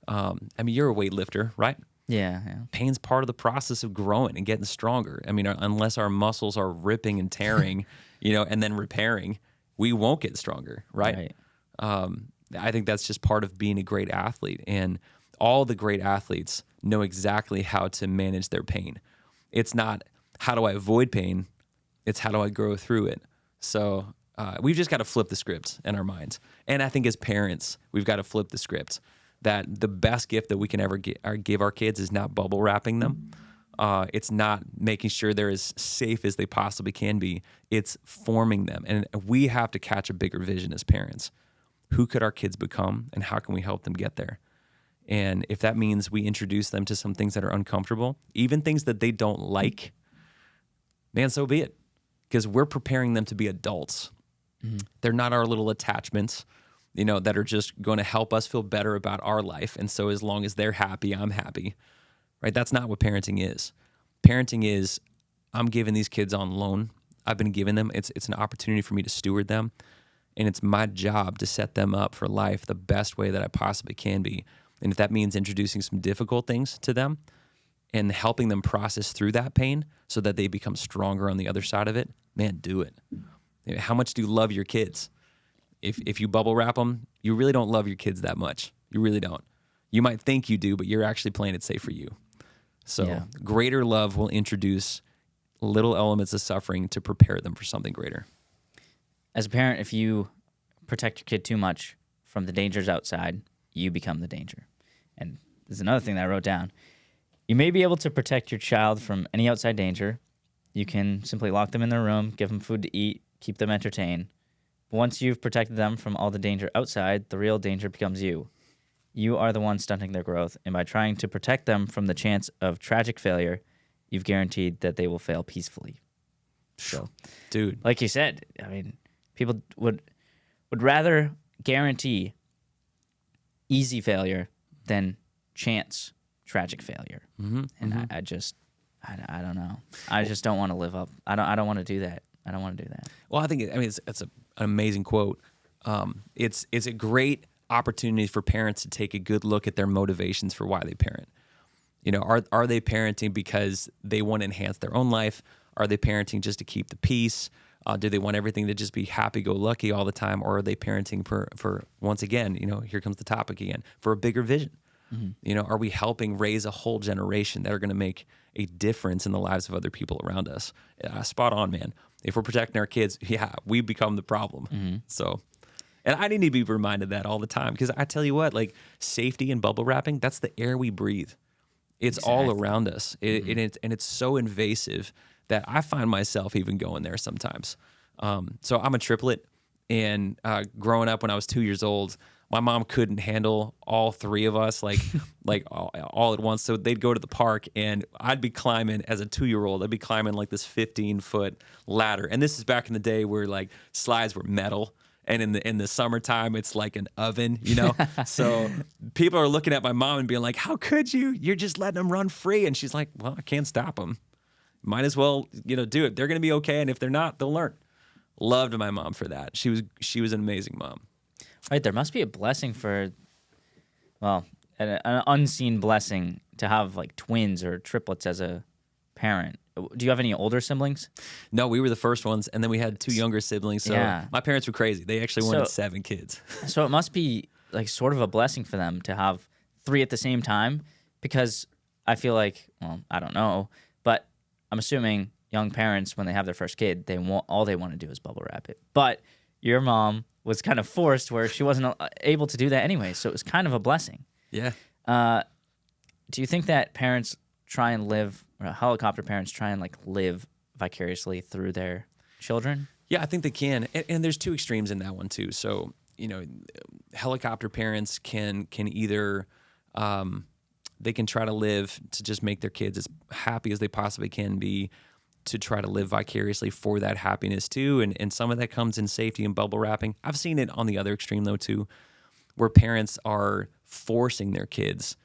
I mean, you're a weightlifter, right? Yeah. Pain's part of the process of growing and getting stronger. I mean, unless our muscles are ripping and tearing, and then repairing, we won't get stronger, right? I think that's just part of being a great athlete. And all the great athletes know exactly how to manage their pain. It's not, how do I avoid pain? It's, how do I grow through it? So we've just got to flip the script in our minds. And I think as parents, we've got to flip the script that the best gift that we can ever give our kids is not bubble wrapping them. It's not making sure they're as safe as they possibly can be. It's forming them. And we have to catch a bigger vision as parents. Who could our kids become, and how can we help them get there? And if that means we introduce them to some things that are uncomfortable, even things that they don't like, man, so be it. Because we're preparing them to be adults. Mm-hmm. They're not our little attachments, that are just going to help us feel better about our life. And so as long as they're happy, I'm happy, right? That's not what parenting is. Parenting is, I'm giving these kids on loan. I've been giving them. It's an opportunity for me to steward them. And it's my job to set them up for life the best way that I possibly can be. And if that means introducing some difficult things to them and helping them process through that pain so that they become stronger on the other side of it, man, do it. How much do you love your kids? If you bubble wrap them, you really don't love your kids that much. You really don't. You might think you do, but you're actually playing it safe for you. So greater love will introduce little elements of suffering to prepare them for something greater. As a parent, if you protect your kid too much from the dangers outside, you become the danger. And there's another thing that I wrote down. You may be able to protect your child from any outside danger. You can simply lock them in their room, give them food to eat, keep them entertained. But once you've protected them from all the danger outside, the real danger becomes you. You are the one stunting their growth, and by trying to protect them from the chance of tragic failure, you've guaranteed that they will fail peacefully. So, dude, like you said, I mean, people would rather guarantee easy failure than chance tragic failure. Mm-hmm, and mm-hmm. I don't know. I just don't want to live up. I don't want to do that. I don't want to do that. Well, it's an amazing quote. It's a great opportunity for parents to take a good look at their motivations for why they parent. Are they parenting because they want to enhance their own life? Are they parenting just to keep the peace? Do they want everything to just be happy-go-lucky all the time, or are they parenting for once again, here comes the topic again, for a bigger vision? Are we helping raise a whole generation that are going to make a difference in the lives of other people around us? Spot on, man. If we're protecting our kids, we become the problem. So, and I need to be reminded that all the time, because I tell you what, like safety and bubble wrapping, that's the air we breathe. It's all around us. And it's so invasive that I find myself even going there sometimes. So I'm a triplet, and growing up when I was 2 years old, my mom couldn't handle all three of us like all at once. So they'd go to the park, and I'd be climbing as a 2-year-old. I'd be climbing like this 15-foot ladder. And this is back in the day where like slides were metal. And in the summertime, it's like an oven, So people are looking at my mom and being like, "How could you? You're just letting them run free." And she's like, "Well, I can't stop them. Might as well, do it. They're going to be okay. And if they're not, they'll learn." Loved my mom for that. She was an amazing mom. Right, there must be a blessing an unseen blessing to have like twins or triplets as a parent. Do you have any older siblings? No, we were the first ones, and then we had 2 younger siblings. So my parents were crazy. They actually wanted 7 kids. So it must be like sort of a blessing for them to have 3 at the same time, because I feel like, well, I don't know, but I'm assuming young parents, when they have their first kid, all they want to do is bubble wrap it. But your mom was kind of forced where she wasn't able to do that anyway, so it was kind of a blessing. Yeah. Do you think that parents try and live, or helicopter parents try and like live vicariously through their children? Yeah, I think they can, and there's 2 extremes in that one too. So helicopter parents can either they can try to live to just make their kids as happy as they possibly can be, to try to live vicariously for that happiness too, and some of that comes in safety and bubble wrapping. I've seen it on the other extreme though too, where parents are forcing their kids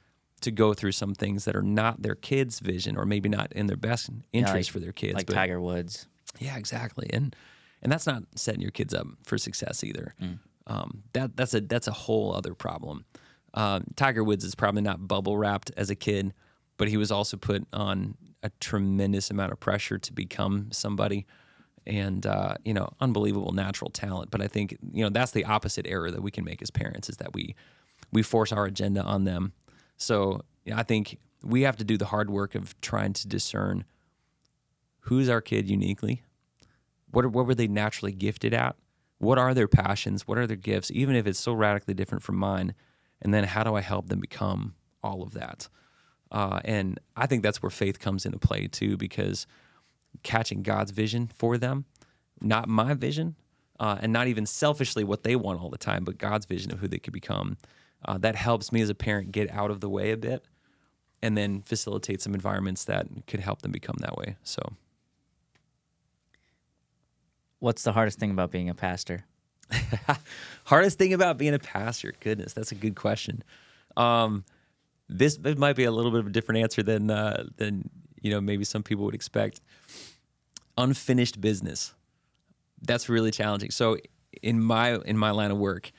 to go through some things that are not their kids' vision, or maybe not in their best interest for their kids. Like Tiger Woods. Yeah, exactly. And that's not setting your kids up for success either. That's a whole other problem. Tiger Woods is probably not bubble wrapped as a kid, but he was also put on a tremendous amount of pressure to become somebody, and unbelievable natural talent. But I think that's the opposite error that we can make as parents, is that we force our agenda on them. So I think we have to do the hard work of trying to discern who's our kid uniquely, what were they naturally gifted at, what are their passions, what are their gifts, even if it's so radically different from mine, and then how do I help them become all of that? And I think that's where faith comes into play too, because catching God's vision for them, not my vision, and not even selfishly what they want all the time, but God's vision of who they could become. That helps me as a parent get out of the way a bit, and then facilitate some environments that could help them become that way. So, what's the hardest thing about being a pastor? Hardest thing about being a pastor? Goodness, that's a good question. This might be a little bit of a different answer than maybe some people would expect. Unfinished business. That's really challenging. So in my line of work,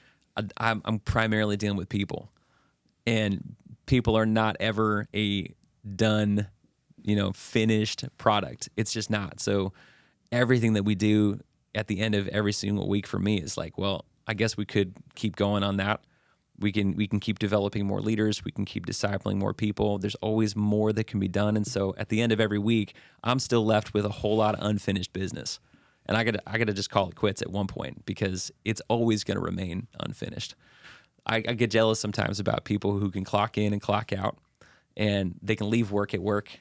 I'm primarily dealing with people, and people are not ever a done, finished product. It's just not. So everything that we do at the end of every single week for me is like, well, I guess we could keep going on that. We can keep developing more leaders. We can keep discipling more people. There's always more that can be done. And so at the end of every week, I'm still left with a whole lot of unfinished business. And I gotta just call it quits at one point, because it's always gonna remain unfinished. I get jealous sometimes about people who can clock in and clock out, and they can leave work at work.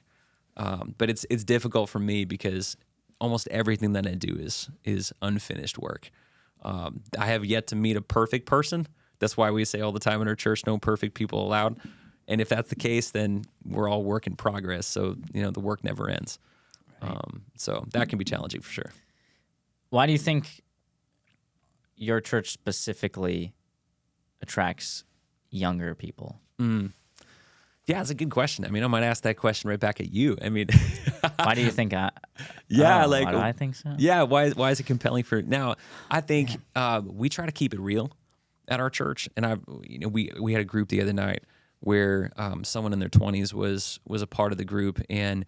But it's difficult for me, because almost everything that I do is unfinished work. I have yet to meet a perfect person. That's why we say all the time in our church, no perfect people allowed. And if that's the case, then we're all work in progress. So, the work never ends. Right. So that can be challenging for sure. Why do you think your church specifically attracts younger people? Yeah, it's a good question. I mean, I might ask that question right back at you. I mean, why do you think why do I think so? Yeah, why is it compelling for now? I think we try to keep it real at our church, and we had a group the other night where someone in their 20s was a part of the group, and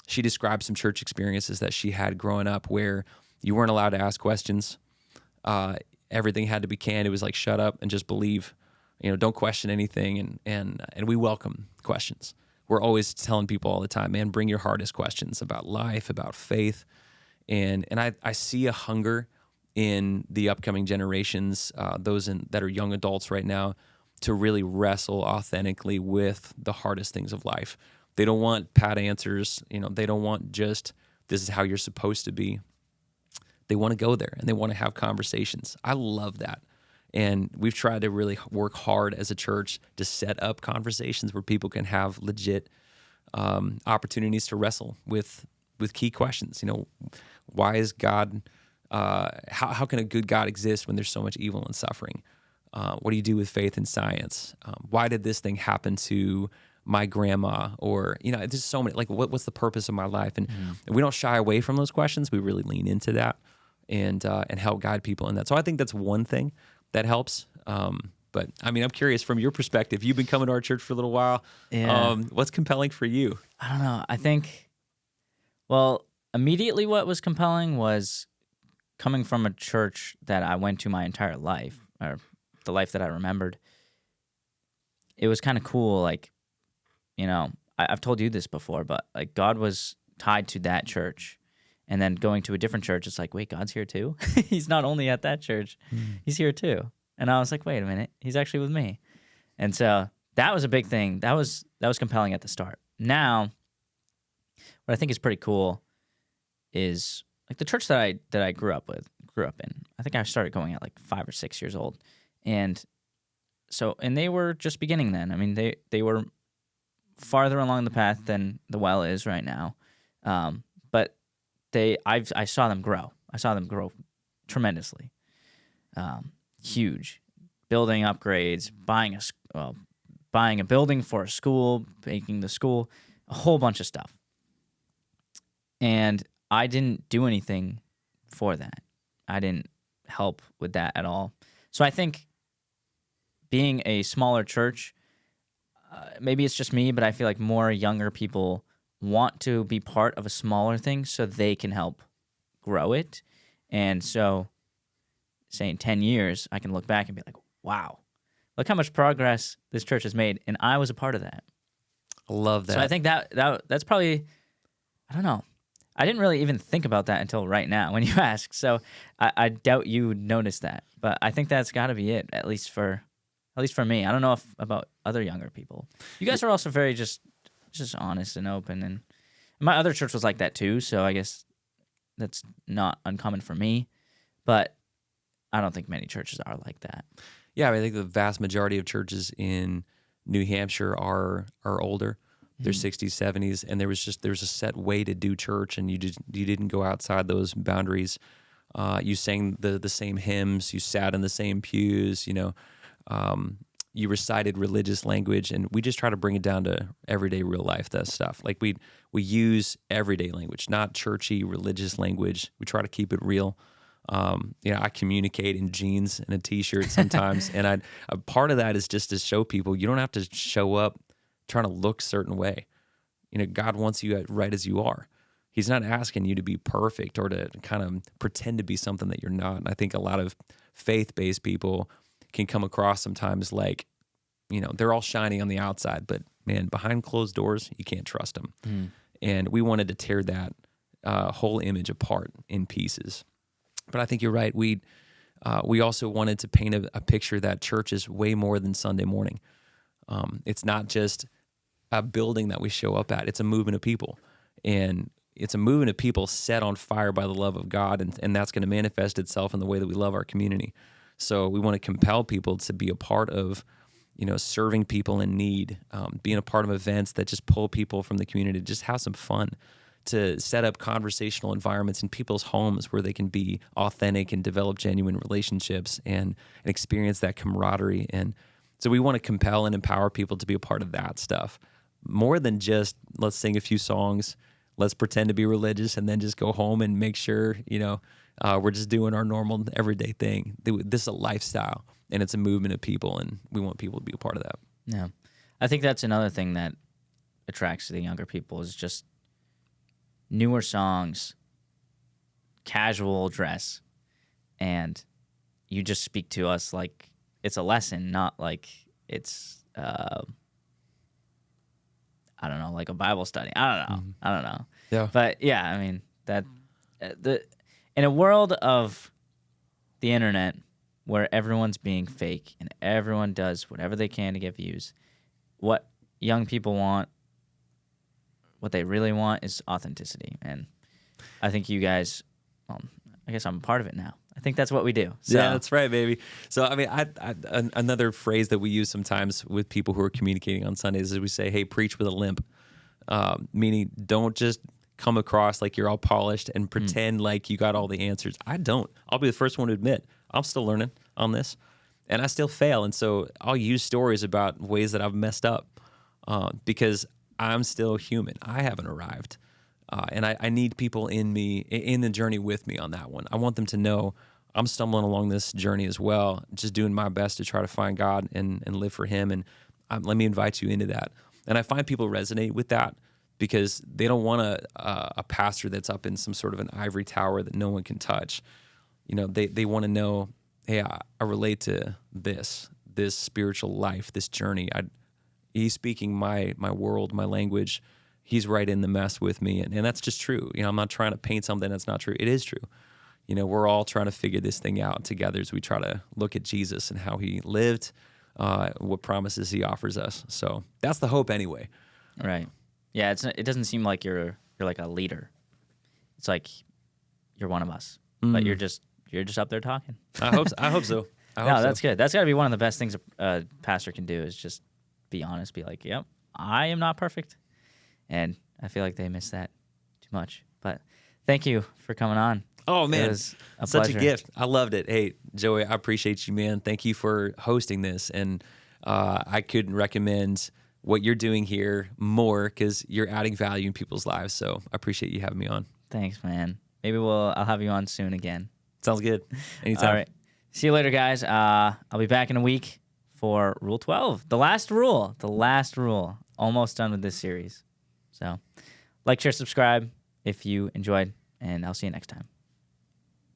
she described some church experiences that she had growing up where You weren't allowed to ask questions. Everything had to be canned. It was like, shut up and just believe. Don't question anything. And we welcome questions. We're always telling people all the time, man, bring your hardest questions about life, about faith. And I see a hunger in the upcoming generations, those that are young adults right now, to really wrestle authentically with the hardest things of life. They don't want pat answers. They don't want just, this is how you're supposed to be. They want to go there and they want to have conversations. I love that. And we've tried to really work hard as a church to set up conversations where people can have legit opportunities to wrestle with key questions. Why is God, how can a good God exist when there's so much evil and suffering? What do you do with faith and science? Why did this thing happen to my grandma? Or, there's so many, like, what's the purpose of my life? And we don't shy away from those questions. We really lean into that and help guide people in that. So I think that's one thing that helps. But I mean, I'm curious from your perspective, you've been coming to our church for a little while. Yeah. What's compelling for you? I don't know. I think, well, immediately what was compelling was coming from a church that I went to my entire life, or the life that I remembered. It was kind of cool. Like, I've told you this before, but like God was tied to that church. And then going to a different church, it's like, wait, God's here too? He's not only at that church, he's here too. And I was like, wait a minute, he's actually with me. And so that was a big thing. That was compelling at the start. Now, what I think is pretty cool is like the church that I grew up in. I think I started going at like 5 or 6 years old. And they were just beginning then. I mean, they were farther along the path than the well is right now. But I saw them grow. I saw them grow tremendously. Huge. Building upgrades, buying a building for a school, making the school, a whole bunch of stuff. And I didn't do anything for that. I didn't help with that at all. So I think being a smaller church, maybe it's just me, but I feel like more younger people want to be part of a smaller thing so they can help grow it. And so, say in 10 years, I can look back and be like, wow, look how much progress this church has made, and I was a part of that. I love that. So I think that's probably, I don't know. I didn't really even think about that until right now when you ask. So I doubt you noticed that, but I think that's got to be it, at least for me. I don't know about other younger people. You guys are also very just honest and open, and my other church was like that too. So I guess that's not uncommon for me, but I don't think many churches are like that. Yeah, I mean, I think the vast majority of churches in New Hampshire are older. They're 60s, 70s, and there was a set way to do church, and you didn't go outside those boundaries. You sang the same hymns, you sat in the same pews, you recited religious language, and we just try to bring it down to everyday real life stuff. Like we use everyday language, not churchy religious language. We try to keep it real. I communicate in jeans and a t-shirt sometimes, and a part of that is just to show people you don't have to show up trying to look a certain way. God wants you right as you are. He's not asking you to be perfect or to kind of pretend to be something that you're not. And I think a lot of faith-based people can come across sometimes like, they're all shiny on the outside, but man, behind closed doors, you can't trust them. And we wanted to tear that whole image apart in pieces. But I think you're right. We also wanted to paint a picture that church is way more than Sunday morning. It's not just a building that we show up at. It's a movement of people. And it's a movement of people set on fire by the love of God, and that's going to manifest itself in the way that we love our community. So we want to compel people to be a part of, serving people in need, being a part of events that just pull people from the community, just have some fun, to set up conversational environments in people's homes where they can be authentic and develop genuine relationships and experience that camaraderie. And so we want to compel and empower people to be a part of that stuff. More than just, let's sing a few songs, let's pretend to be religious, and then just go home and make sure, we're just doing our normal everyday thing. This is a lifestyle, and it's a movement of people, and we want people to be a part of that. Yeah. I think that's another thing that attracts the younger people is just newer songs, casual dress, and you just speak to us like it's a lesson, not like it's I don't know, like a Bible study. I don't know. Yeah. But yeah, I mean that in a world of the internet where everyone's being fake and everyone does whatever they can to get views, what young people want, what they really want is authenticity. And I think you guys, well, I guess I'm a part of it now. I think that's what we do. So. Yeah, that's right, baby. So, I mean, another phrase that we use sometimes with people who are communicating on Sundays is we say, hey, preach with a limp, meaning don't just come across like you're all polished and pretend like you got all the answers. I don't. I'll be the first one to admit I'm still learning on this, and I still fail. And so I'll use stories about ways that I've messed up because I'm still human. I haven't arrived. And I need people in the journey with me on that one. I want them to know I'm stumbling along this journey as well, just doing my best to try to find God and live for Him. And let me invite you into that. And I find people resonate with that because they don't want a pastor that's up in some sort of an ivory tower that no one can touch. You know, they want to know, hey, I relate to this spiritual life, this journey. He's speaking my world, my language. He's right in the mess with me. And that's just true. You know, I'm not trying to paint something that's not true. It is true. You know, we're all trying to figure this thing out together as we try to look at Jesus and how He lived, what promises He offers us. So that's the hope anyway. Right. Yeah, it doesn't seem like you're like a leader. It's like you're one of us, but you're just up there talking. I hope so. No, that's good. That's got to be one of the best things a pastor can do is just be honest, be like, yep, I am not perfect. And I feel like they miss that too much. But thank you for coming on. Oh, man. It was a Such pleasure. a gift. I loved it. Hey, Joey, I appreciate you, man. Thank you for hosting this. And I couldn't recommend what you're doing here more because you're adding value in people's lives. So I appreciate you having me on. Thanks, man. Maybe I'll have you on soon again. Sounds good. Anytime. All right. See you later, guys. I'll be back in a week for Rule 12. The last rule. Almost done with this series. So like, share, subscribe if you enjoyed, and I'll see you next time.